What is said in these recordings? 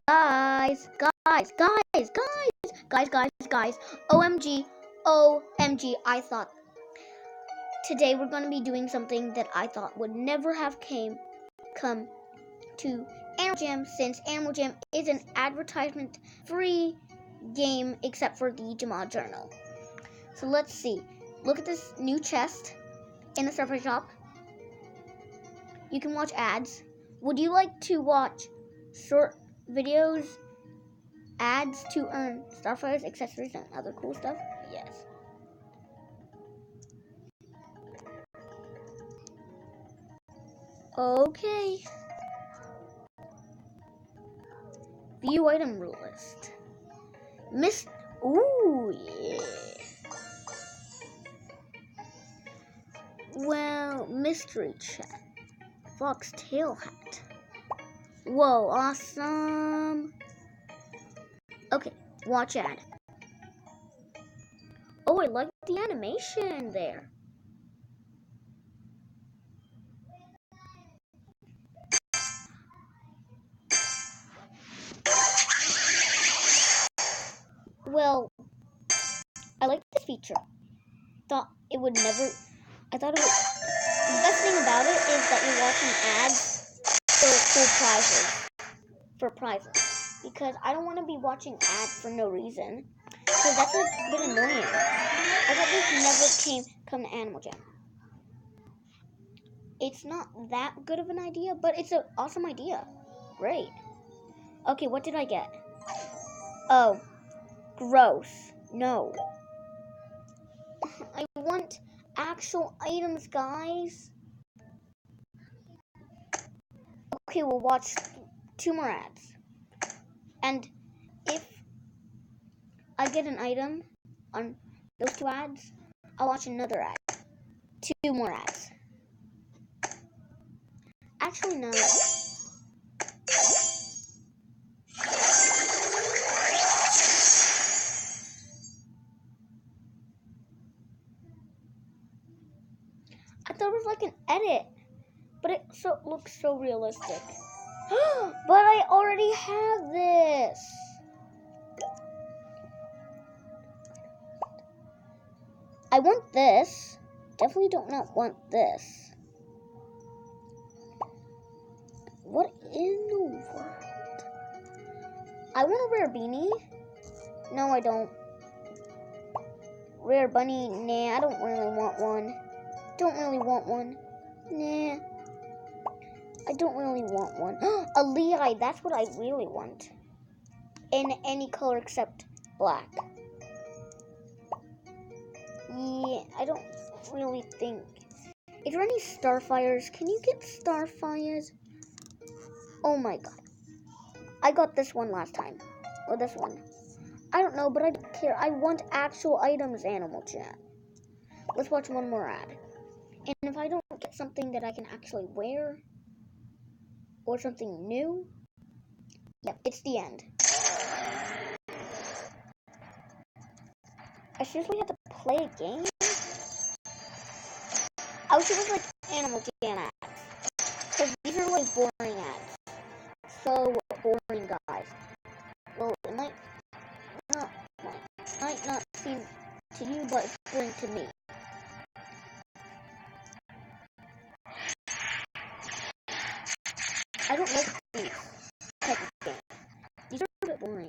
Guys, OMG, I thought today we're going to be doing something that I thought would never have come to Animal Jam, since Animal Jam is an advertisement-free game except for the Jamal Journal. So let's see. Look at this new chest in the Starfire shop. You can watch ads. Would you like to watch short videos, ads to earn Starfires, accessories, and other cool stuff? Yes. Okay. View item list. Ooh, yeah. Well, mystery chat. Foxtail hat. Whoa, awesome. Okay, watch ad. Oh, I like the animation there. Well, I like this feature. I thought it would. The best thing about it is that you're watching ads for prizes. Because I don't want to be watching ads for no reason. Because that's a bit annoying. I thought this never come to Animal Jam. It's not that good of an idea, but it's an awesome idea. Great. Okay, what did I get? Oh, gross. No. I want actual items, guys. Okay, we'll watch 2 more ads. And if I get an item on those 2 ads, I'll watch another ad. 2 more ads. Actually, no. I thought it was like an edit, but it looks so realistic. But I already have this. I want this. Definitely don't not want this. What in the world? I want a rare beanie. No, I don't. Rare bunny. Nah, I don't really want one. Nah. I don't really want one. A Lehigh, that's what I really want. In any color except black. Yeah, I don't really think. Is there any Starfires? Can you get Starfires? Oh my god. I got this one last time. Or this one. I don't know, but I don't care. I want actual items, Animal Jam. Let's watch one more ad. And if I don't get something that I can actually wear, or something new, yep, it's the end. I seriously have to play a game? I wish it was like Animal Jam ads. Because these are like boring ads. So boring, guys. Well, it might not seem to you, but it's boring to me. I don't like these type of games. These are a bit boring.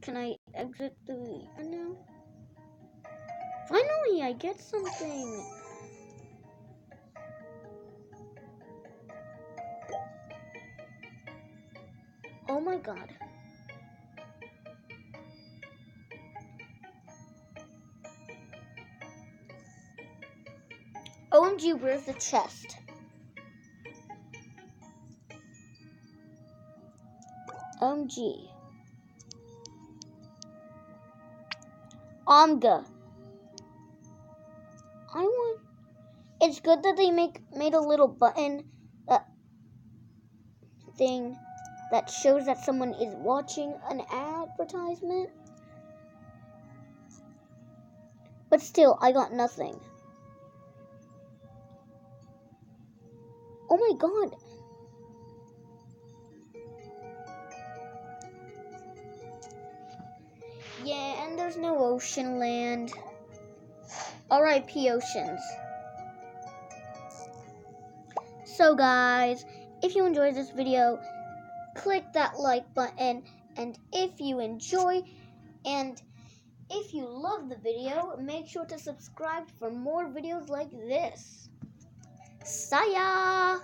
Can I exit the now? Finally, I get something. Oh my god. OMG, where's the chest? OMG. Omga. It's good that they made a little button thing that shows that someone is watching an advertisement. But still, I got nothing. Oh my god. Yeah, and there's no ocean land. R.I.P. oceans. So guys, if you enjoyed this video, click that like button, and if you enjoy and if you love the video, make sure to subscribe for more videos like this. Saya!